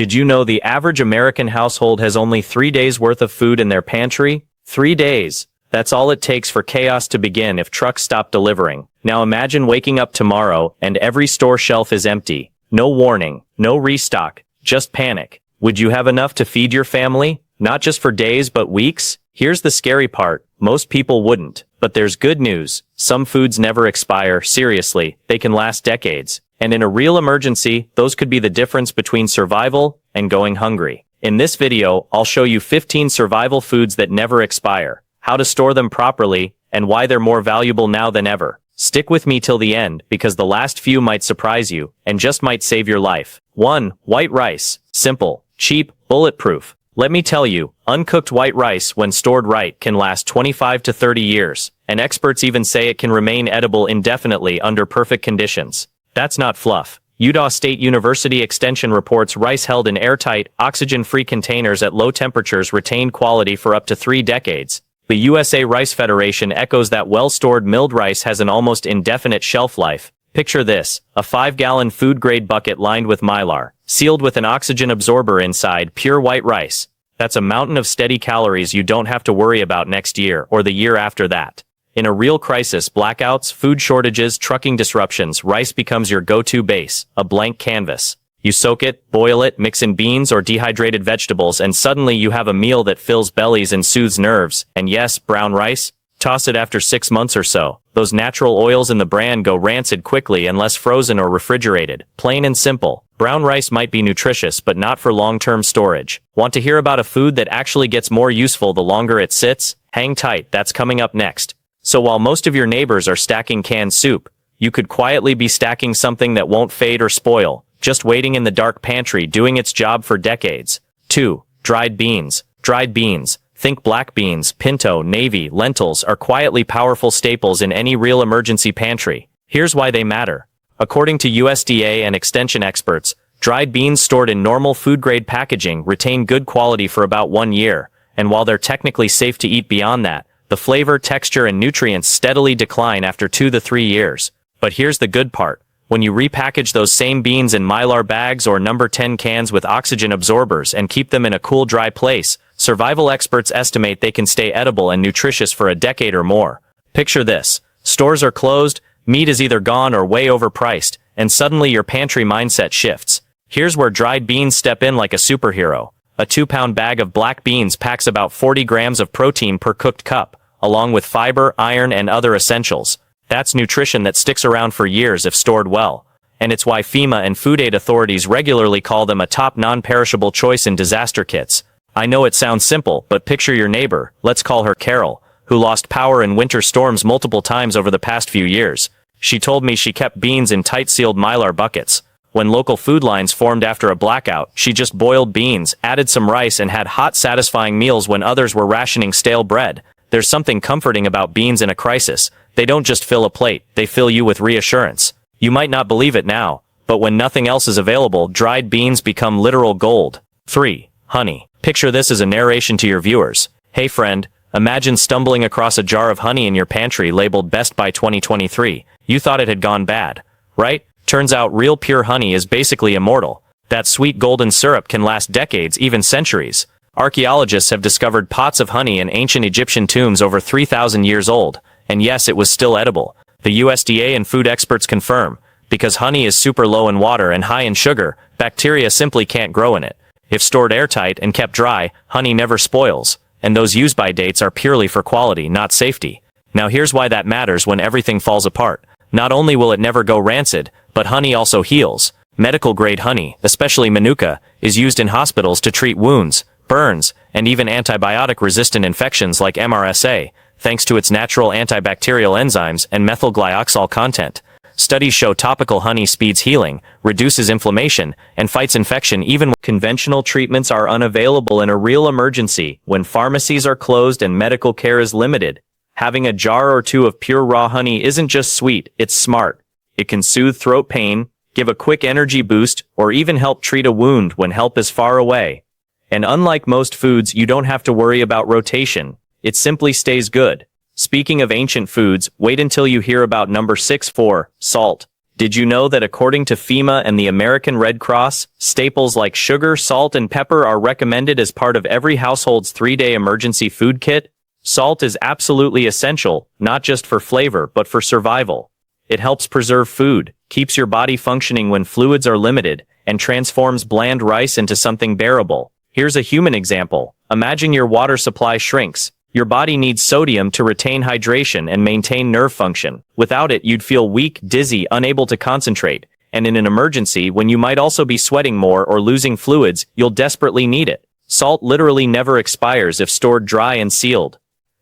Did you know the average American household has only 3 days worth of food in their pantry? 3 days. That's all it takes for chaos to begin if trucks stop delivering. Now imagine waking up tomorrow and every store shelf is empty. No warning, no restock, just panic. Would you have enough to feed your family? Not just for days but weeks? Here's the scary part. Most people wouldn't. But there's good news. Some foods never expire. Seriously, they can last decades. And in a real emergency, those could be the difference between survival and going hungry. In this video, I'll show you 15 survival foods that never expire, how to store them properly, and why they're more valuable now than ever. Stick with me till the end, because the last few might surprise you, and just might save your life. 1. White rice. Simple, cheap, bulletproof. Let me tell you, uncooked white rice, when stored right, can last 25 to 30 years, and experts even say it can remain edible indefinitely under perfect conditions. That's not fluff. Utah State University Extension reports rice held in airtight, oxygen-free containers at low temperatures retained quality for up to 3 decades. The USA Rice Federation echoes that well-stored milled rice has an almost indefinite shelf life. Picture this, a 5-gallon food-grade bucket lined with mylar, sealed with an oxygen absorber inside, pure white rice. That's a mountain of steady calories you don't have to worry about next year or the year after that. In a real crisis, blackouts, food shortages, trucking disruptions, rice becomes your go-to base, a blank canvas. You soak it, boil it, mix in beans or dehydrated vegetables, and suddenly you have a meal that fills bellies and soothes nerves. And yes, brown rice? Toss it after 6 months or so. Those natural oils in the bran go rancid quickly unless frozen or refrigerated. Plain and simple. Brown rice might be nutritious, but not for long-term storage. Want to hear about a food that actually gets more useful the longer it sits? Hang tight, that's coming up next. So while most of your neighbors are stacking canned soup, you could quietly be stacking something that won't fade or spoil, just waiting in the dark pantry doing its job for decades. 2. Dried beans. Dried beans. Think black beans, pinto, navy, lentils are quietly powerful staples in any real emergency pantry. Here's why they matter. According to USDA and extension experts, dried beans stored in normal food-grade packaging retain good quality for about 1 year, and while they're technically safe to eat beyond that, the flavor, texture, and nutrients steadily decline after 2 to 3 years. But here's the good part. When you repackage those same beans in Mylar bags or number 10 cans with oxygen absorbers and keep them in a cool, dry place, survival experts estimate they can stay edible and nutritious for a decade or more. Picture this. Stores are closed, meat is either gone or way overpriced, and suddenly your pantry mindset shifts. Here's where dried beans step in like a superhero. A 2-pound bag of black beans packs about 40 grams of protein per cooked cup, along with fiber, iron, and other essentials. That's nutrition that sticks around for years if stored well. And it's why FEMA and food aid authorities regularly call them a top non-perishable choice in disaster kits. I know it sounds simple, but picture your neighbor, let's call her Carol, who lost power in winter storms multiple times over the past few years. She told me she kept beans in tight-sealed Mylar buckets. When local food lines formed after a blackout, she just boiled beans, added some rice, and had hot, satisfying meals when others were rationing stale bread. There's something comforting about beans in a crisis. They don't just fill a plate, they fill you with reassurance. You might not believe it now, but when nothing else is available, dried beans become literal gold. 3. Honey. Picture this as a narration to your viewers. Hey friend, imagine stumbling across a jar of honey in your pantry labeled Best by 2023. You thought it had gone bad, right? Turns out real pure honey is basically immortal. That sweet golden syrup can last decades, even centuries. Archaeologists have discovered pots of honey in ancient Egyptian tombs over 3,000 years old, and yes, it was still edible. The USDA and food experts confirm, because honey is super low in water and high in sugar, bacteria simply can't grow in it. If stored airtight and kept dry, honey never spoils, and those use-by dates are purely for quality, not safety. Now here's why that matters when everything falls apart. Not only will it never go rancid, but honey also heals. Medical-grade honey, especially Manuka, is used in hospitals to treat wounds, burns, and even antibiotic-resistant infections like MRSA, thanks to its natural antibacterial enzymes and methyl glyoxal content. Studies show topical honey speeds healing, reduces inflammation, and fights infection even when conventional treatments are unavailable in a real emergency, when pharmacies are closed and medical care is limited. Having a jar or two of pure raw honey isn't just sweet, it's smart. It can soothe throat pain, give a quick energy boost, or even help treat a wound when help is far away. And unlike most foods, you don't have to worry about rotation. It simply stays good. Speaking of ancient foods, wait until you hear about number 6. 4. Salt. Did you know that according to FEMA and the American Red Cross, staples like sugar, salt, and pepper are recommended as part of every household's 3-day emergency food kit? Salt is absolutely essential, not just for flavor, but for survival. It helps preserve food, keeps your body functioning when fluids are limited, and transforms bland rice into something bearable. Here's a human example. Imagine your water supply shrinks. Your body needs sodium to retain hydration and maintain nerve function. Without it, you'd feel weak, dizzy, unable to concentrate. And in an emergency, when you might also be sweating more or losing fluids, you'll desperately need it. Salt literally never expires if stored dry and sealed.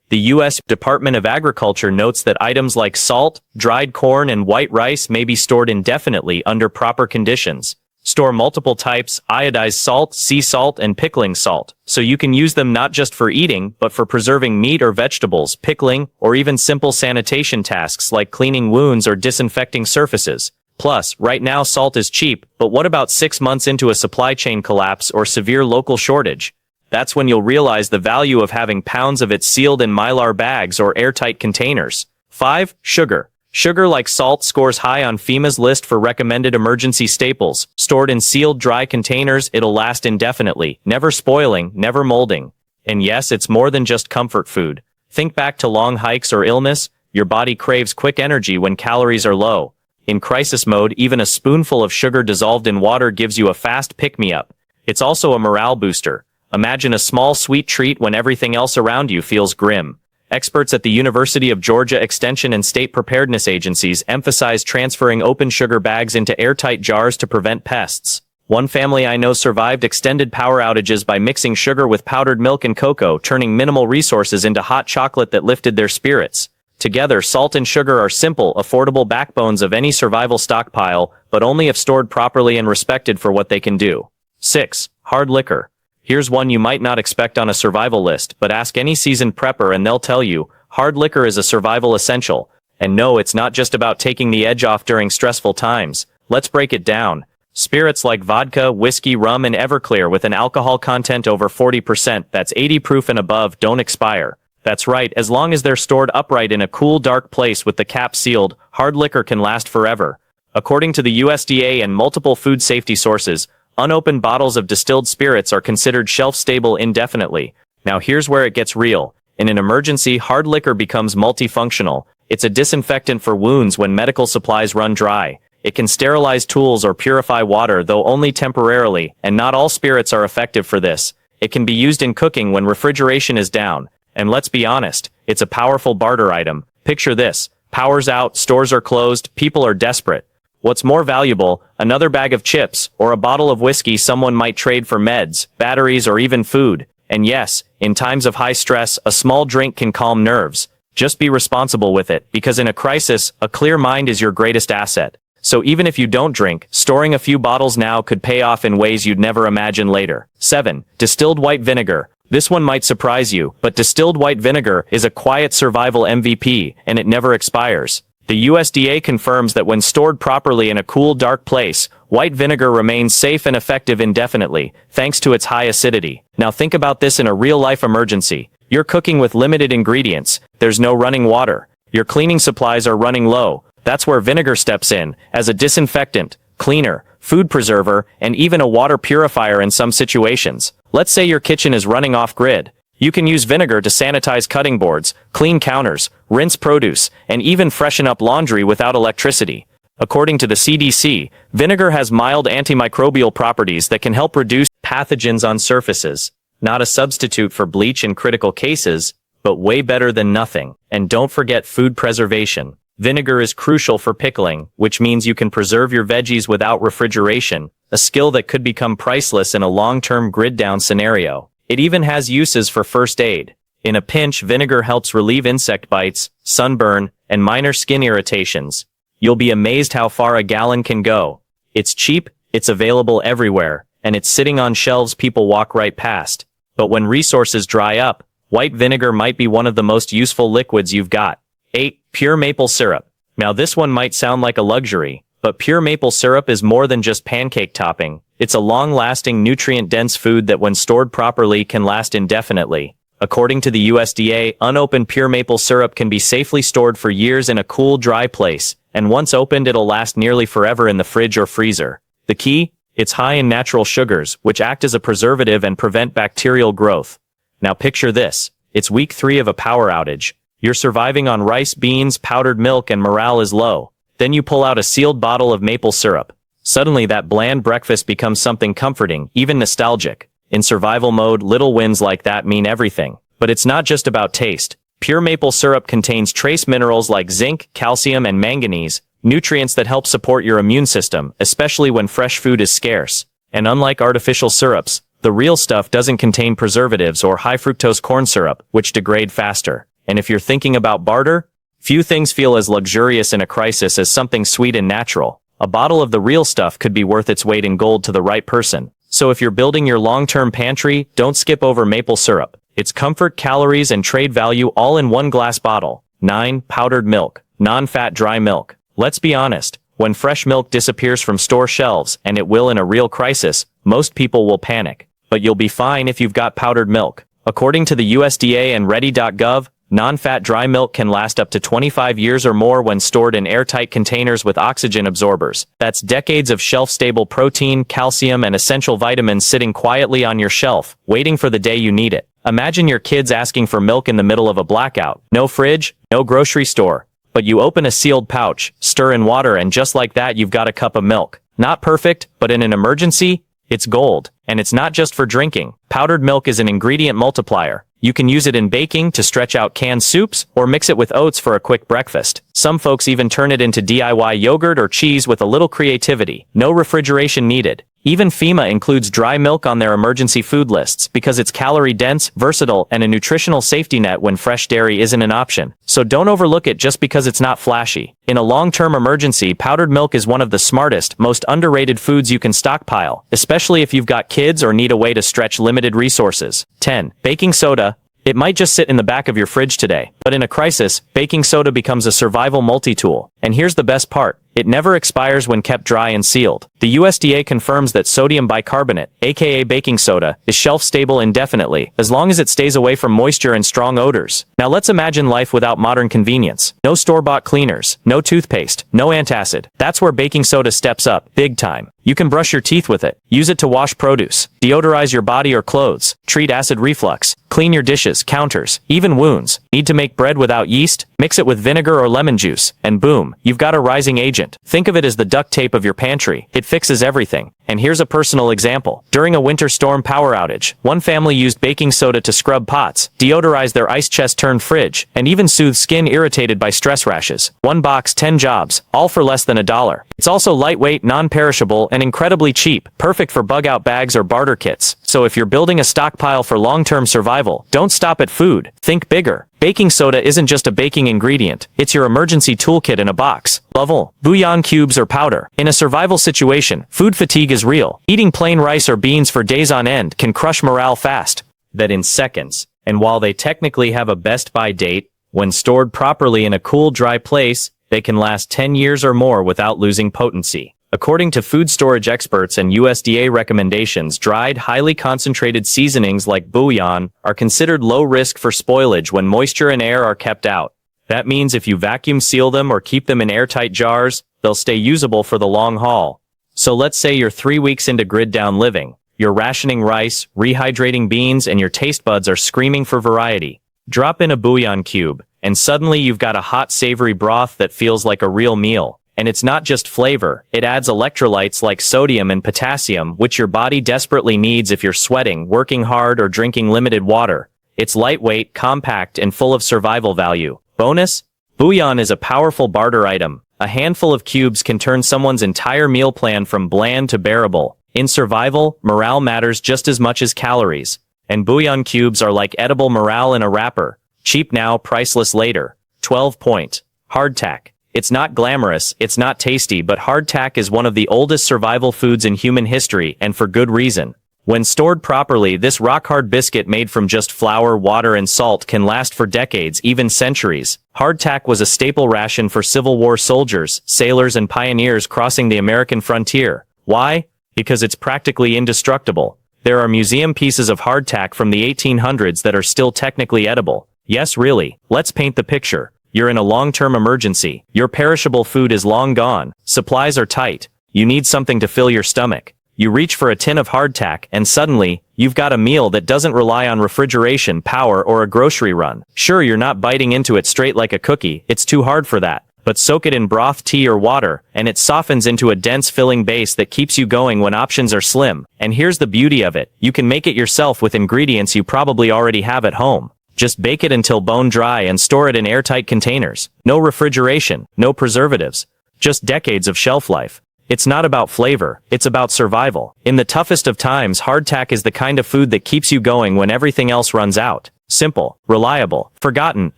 The U.S. Department of Agriculture notes that items like salt, dried corn, and white rice may be stored indefinitely under proper conditions. Store multiple types, iodized salt, sea salt, and pickling salt, so you can use them not just for eating, but for preserving meat or vegetables, pickling, or even simple sanitation tasks like cleaning wounds or disinfecting surfaces. Plus, right now salt is cheap, but what about 6 months into a supply chain collapse or severe local shortage? That's when you'll realize the value of having pounds of it sealed in Mylar bags or airtight containers. 5. Sugar. Sugar, like salt, scores high on FEMA's list for recommended emergency staples. Stored in sealed, dry containers, it'll last indefinitely, never spoiling, never molding. And yes, it's more than just comfort food. Think back to long hikes or illness. Your body craves quick energy when calories are low. In crisis mode, even a spoonful of sugar dissolved in water gives you a fast pick-me-up. It's also a morale booster. Imagine a small sweet treat when everything else around you feels grim. Experts at the University of Georgia Extension and state preparedness agencies emphasize transferring open sugar bags into airtight jars to prevent pests. One family I know survived extended power outages by mixing sugar with powdered milk and cocoa, turning minimal resources into hot chocolate that lifted their spirits. Together, salt and sugar are simple, affordable backbones of any survival stockpile, but only if stored properly and respected for what they can do. 6. Hard liquor. Here's one you might not expect on a survival list, but ask any seasoned prepper and they'll tell you, hard liquor is a survival essential. And no, it's not just about taking the edge off during stressful times. Let's break it down. Spirits like vodka, whiskey, rum, and Everclear with an alcohol content over 40%, that's 80 proof and above, don't expire. That's right, as long as they're stored upright in a cool, dark place with the cap sealed, hard liquor can last forever. According to the USDA and multiple food safety sources, unopened bottles of distilled spirits are considered shelf-stable indefinitely. Now here's where it gets real. In an emergency, hard liquor becomes multifunctional. It's a disinfectant for wounds when medical supplies run dry. It can sterilize tools or purify water, though only temporarily, and not all spirits are effective for this. It can be used in cooking when refrigeration is down. And let's be honest, it's a powerful barter item. Picture this. Power's out, stores are closed, people are desperate. What's more valuable, another bag of chips, or a bottle of whiskey someone might trade for meds, batteries, or even food. And yes, in times of high stress, a small drink can calm nerves. Just be responsible with it, because in a crisis, a clear mind is your greatest asset. So even if you don't drink, storing a few bottles now could pay off in ways you'd never imagine later. 7. Distilled white vinegar. This one might surprise you, but distilled white vinegar is a quiet survival MVP, and it never expires. The USDA confirms that when stored properly in a cool, dark place, white vinegar remains safe and effective indefinitely, thanks to its high acidity. Now think about this in a real-life emergency. You're cooking with limited ingredients. There's no running water. Your cleaning supplies are running low. That's where vinegar steps in, as a disinfectant, cleaner, food preserver, and even a water purifier in some situations. Let's say your kitchen is running off-grid. You can use vinegar to sanitize cutting boards, clean counters, rinse produce, and even freshen up laundry without electricity. According to the CDC, vinegar has mild antimicrobial properties that can help reduce pathogens on surfaces. Not a substitute for bleach in critical cases, but way better than nothing. And don't forget food preservation. Vinegar is crucial for pickling, which means you can preserve your veggies without refrigeration, a skill that could become priceless in a long-term grid-down scenario. It even has uses for first aid. In a pinch, vinegar helps relieve insect bites, sunburn, and minor skin irritations. You'll be amazed how far a gallon can go. It's cheap, it's available everywhere, and it's sitting on shelves people walk right past. But when resources dry up, white vinegar might be one of the most useful liquids you've got. 8. Pure maple syrup. Now this one might sound like a luxury, but pure maple syrup is more than just pancake topping. It's a long-lasting, nutrient-dense food that when stored properly can last indefinitely. According to the USDA, unopened pure maple syrup can be safely stored for years in a cool, dry place, and once opened it'll last nearly forever in the fridge or freezer. The key? It's high in natural sugars, which act as a preservative and prevent bacterial growth. Now picture this. It's week 3 of a power outage. You're surviving on rice, beans, powdered milk, and morale is low. Then you pull out a sealed bottle of maple syrup. Suddenly that bland breakfast becomes something comforting, even nostalgic. In survival mode, little wins like that mean everything. But it's not just about taste. Pure maple syrup contains trace minerals like zinc, calcium, and manganese, nutrients that help support your immune system, especially when fresh food is scarce. And unlike artificial syrups, the real stuff doesn't contain preservatives or high-fructose corn syrup, which degrade faster. And if you're thinking about barter, few things feel as luxurious in a crisis as something sweet and natural. A bottle of the real stuff could be worth its weight in gold to the right person. So if you're building your long-term pantry, don't skip over maple syrup. It's comfort, calories, and trade value all in one glass bottle. 9. Powdered milk. Non-fat dry milk. Let's be honest, when fresh milk disappears from store shelves, and it will in a real crisis, most people will panic. But you'll be fine if you've got powdered milk. According to the USDA and ready.gov, non-fat dry milk can last up to 25 years or more when stored in airtight containers with oxygen absorbers. That's decades of shelf-stable protein, calcium, and essential vitamins sitting quietly on your shelf, waiting for the day you need it. Imagine your kids asking for milk in the middle of a blackout. No fridge, no grocery store. But you open a sealed pouch, stir in water, and just like that you've got a cup of milk. Not perfect, but in an emergency, it's gold. And it's not just for drinking. Powdered milk is an ingredient multiplier. You can use it in baking to stretch out canned soups, or mix it with oats for a quick breakfast. Some folks even turn it into DIY yogurt or cheese with a little creativity. No refrigeration needed. Even FEMA includes dry milk on their emergency food lists because it's calorie-dense, versatile, and a nutritional safety net when fresh dairy isn't an option. So don't overlook it just because it's not flashy. In a long-term emergency, powdered milk is one of the smartest, most underrated foods you can stockpile, especially if you've got kids or need a way to stretch limited resources. 10. Baking soda. It might just sit in the back of your fridge today, but in a crisis, baking soda becomes a survival multi-tool. And here's the best part. It never expires when kept dry and sealed. The USDA confirms that sodium bicarbonate, aka baking soda, is shelf-stable indefinitely, as long as it stays away from moisture and strong odors. Now let's imagine life without modern convenience. No store-bought cleaners, no toothpaste, no antacid. That's where baking soda steps up, big time. You can brush your teeth with it, use it to wash produce, deodorize your body or clothes, treat acid reflux, clean your dishes, counters, even wounds. Need to make bread without yeast? Mix it with vinegar or lemon juice, and boom, you've got a rising agent. Think of it as the duct tape of your pantry. It fixes everything. And here's a personal example. During a winter storm power outage, one family used baking soda to scrub pots, deodorize their ice chest-turned fridge, and even soothe skin irritated by stress rashes. One box, 10 jobs, all for less than $1. It's also lightweight, non-perishable, and incredibly cheap, perfect for bug-out bags or barter kits. So if you're building a stockpile for long-term survival, don't stop at food. Think bigger. Baking soda isn't just a baking ingredient, it's your emergency toolkit in a box. Level, bouillon cubes or powder. In a survival situation, food fatigue is real. Eating plain rice or beans for days on end can crush morale fast. That in seconds. And while they technically have a best-by date, when stored properly in a cool, dry place, they can last 10 years or more without losing potency. According to food storage experts and USDA recommendations, dried, highly concentrated seasonings like bouillon are considered low risk for spoilage when moisture and air are kept out. That means if you vacuum seal them or keep them in airtight jars, they'll stay usable for the long haul. So let's say you're 3 weeks into grid-down living. You're rationing rice, rehydrating beans, and your taste buds are screaming for variety. Drop in a bouillon cube, and suddenly you've got a hot, savory broth that feels like a real meal. And it's not just flavor, it adds electrolytes like sodium and potassium, which your body desperately needs if you're sweating, working hard, or drinking limited water. It's lightweight, compact, and full of survival value. Bonus? Bouillon is a powerful barter item. A handful of cubes can turn someone's entire meal plan from bland to bearable. In survival, morale matters just as much as calories. And bouillon cubes are like edible morale in a wrapper. Cheap now, priceless later. 12 point. Hardtack. It's not glamorous, it's not tasty, but hardtack is one of the oldest survival foods in human history, and for good reason. When stored properly, this rock-hard biscuit made from just flour, water, and salt can last for decades, even centuries. Hardtack was a staple ration for Civil War soldiers, sailors, and pioneers crossing the American frontier. Why? Because it's practically indestructible. There are museum pieces of hardtack from the 1800s that are still technically edible. Yes, really. Let's paint the picture. You're in a long-term emergency. Your perishable food is long gone. Supplies are tight. You need something to fill your stomach. You reach for a tin of hardtack, and suddenly, you've got a meal that doesn't rely on refrigeration, power, or a grocery run. Sure, you're not biting into it straight like a cookie. It's too hard for that. But soak it in broth, tea, or water, and it softens into a dense filling base that keeps you going when options are slim. And here's the beauty of it. You can make it yourself with ingredients you probably already have at home. Just bake it until bone dry and store it in airtight containers. No refrigeration, no preservatives. Just decades of shelf life. It's not about flavor, it's about survival. In the toughest of times, hardtack is the kind of food that keeps you going when everything else runs out. Simple, reliable, forgotten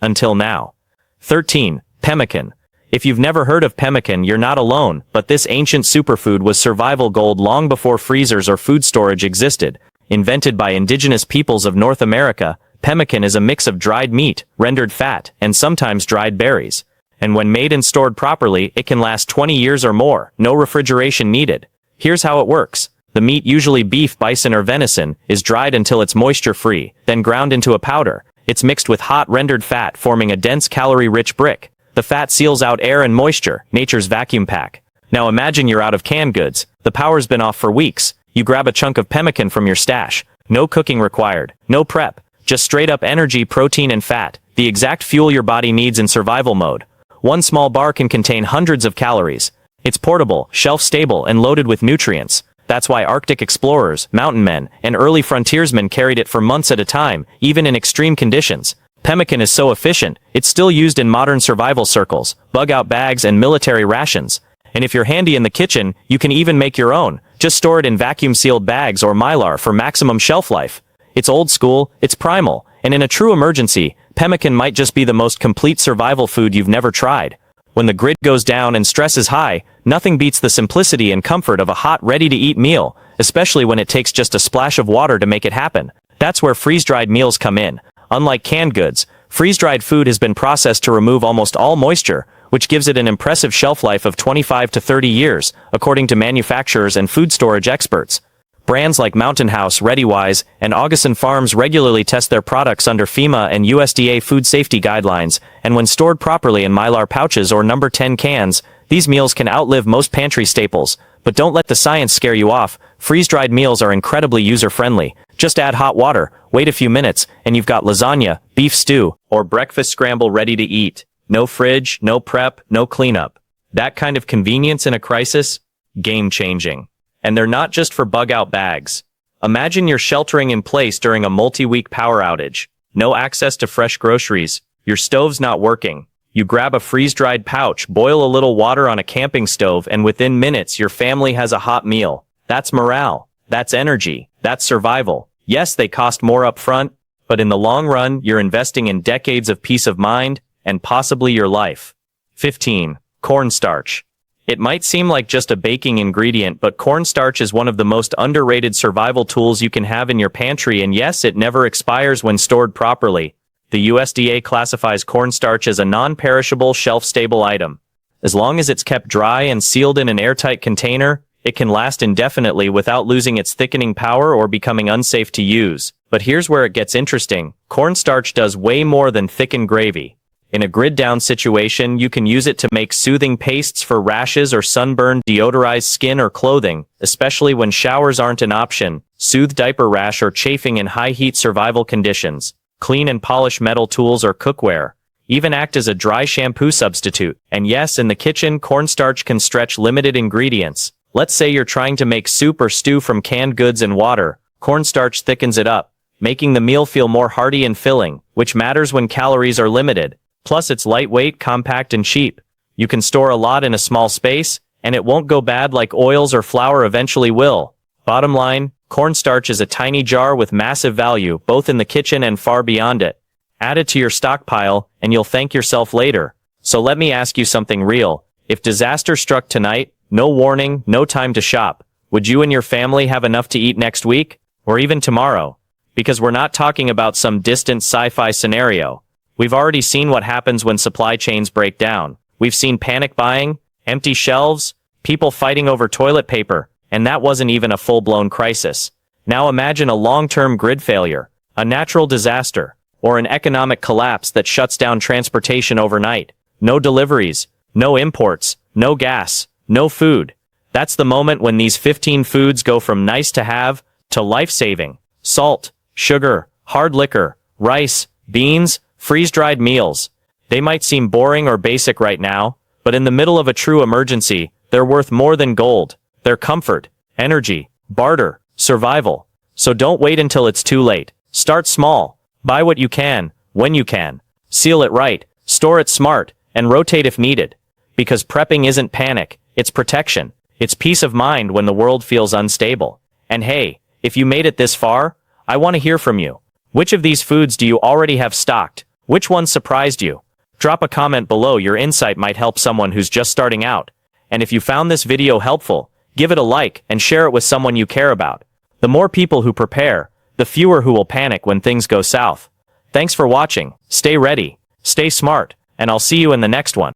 until now. 13. Pemmican. If you've never heard of pemmican, you're not alone, but this ancient superfood was survival gold long before freezers or food storage existed. Invented by indigenous peoples of North America, pemmican is a mix of dried meat, rendered fat, and sometimes dried berries. And when made and stored properly, it can last 20 years or more, no refrigeration needed. Here's how it works. The meat, usually beef, bison, or venison, is dried until it's moisture-free, then ground into a powder. It's mixed with hot rendered fat, forming a dense calorie-rich brick. The fat seals out air and moisture, nature's vacuum pack. Now imagine you're out of canned goods. The power's been off for weeks. You grab a chunk of pemmican from your stash. No cooking required. No prep. Just straight-up energy, protein, and fat. The exact fuel your body needs in survival mode. One small bar can contain hundreds of calories. It's portable, shelf-stable, and loaded with nutrients. That's why Arctic explorers, mountain men, and early frontiersmen carried it for months at a time, even in extreme conditions. Pemmican is so efficient, it's still used in modern survival circles, bug-out bags, and military rations. And if you're handy in the kitchen, you can even make your own. Just store it in vacuum-sealed bags or mylar for maximum shelf life. It's old school, it's primal, and in a true emergency, pemmican might just be the most complete survival food you've never tried. When the grid goes down and stress is high, nothing beats the simplicity and comfort of a hot, ready-to-eat meal, especially when it takes just a splash of water to make it happen. That's where freeze-dried meals come in. Unlike canned goods, freeze-dried food has been processed to remove almost all moisture, which gives it an impressive shelf life of 25 to 30 years, according to manufacturers and food storage experts. Brands like Mountain House, ReadyWise, and Augustin Farms regularly test their products under FEMA and USDA food safety guidelines, and when stored properly in Mylar pouches or number 10 cans, these meals can outlive most pantry staples. But don't let the science scare you off. Freeze-dried meals are incredibly user-friendly. Just add hot water, wait a few minutes, and you've got lasagna, beef stew, or breakfast scramble ready to eat. No fridge, no prep, no cleanup. That kind of convenience in a crisis? Game-changing. And they're not just for bug-out bags. Imagine you're sheltering in place during a multi-week power outage. No access to fresh groceries. Your stove's not working. You grab a freeze-dried pouch, boil a little water on a camping stove, and within minutes your family has a hot meal. That's morale. That's energy. That's survival. Yes, they cost more up front, but in the long run, you're investing in decades of peace of mind, and possibly your life. 15. Cornstarch. It might seem like just a baking ingredient, but cornstarch is one of the most underrated survival tools you can have in your pantry, and yes, it never expires when stored properly. The USDA classifies cornstarch as a non-perishable, shelf-stable item. As long as it's kept dry and sealed in an airtight container, it can last indefinitely without losing its thickening power or becoming unsafe to use. But here's where it gets interesting. Cornstarch does way more than thicken gravy. In a grid-down situation, you can use it to make soothing pastes for rashes or sunburn, deodorize skin or clothing, especially when showers aren't an option, soothe diaper rash or chafing in high-heat survival conditions, clean and polish metal tools or cookware, even act as a dry shampoo substitute. And yes, in the kitchen, cornstarch can stretch limited ingredients. Let's say you're trying to make soup or stew from canned goods and water. Cornstarch thickens it up, making the meal feel more hearty and filling, which matters when calories are limited. Plus, it's lightweight, compact, and cheap. You can store a lot in a small space, and it won't go bad like oils or flour eventually will. Bottom line, cornstarch is a tiny jar with massive value, both in the kitchen and far beyond it. Add it to your stockpile, and you'll thank yourself later. So let me ask you something real. If disaster struck tonight, no warning, no time to shop, would you and your family have enough to eat next week? Or even tomorrow? Because we're not talking about some distant sci-fi scenario. We've already seen what happens when supply chains break down. We've seen panic buying, empty shelves, people fighting over toilet paper, and that wasn't even a full-blown crisis. Now imagine a long-term grid failure, a natural disaster, or an economic collapse that shuts down transportation overnight. No deliveries, no imports, no gas, no food. That's the moment when these 15 foods go from nice to have to life-saving. Salt, sugar, hard liquor, rice, beans, freeze-dried meals. They might seem boring or basic right now, but in the middle of a true emergency, they're worth more than gold. They're comfort, energy, barter, survival. So don't wait until it's too late. Start small. Buy what you can, when you can. Seal it right, store it smart, and rotate if needed. Because prepping isn't panic, it's protection. It's peace of mind when the world feels unstable. And hey, if you made it this far, I want to hear from you. Which of these foods do you already have stocked? Which one surprised you? Drop a comment below. Your insight might help someone who's just starting out. And if you found this video helpful, give it a like and share it with someone you care about. The more people who prepare, the fewer who will panic when things go south. Thanks for watching. Stay ready, stay smart, and I'll see you in the next one.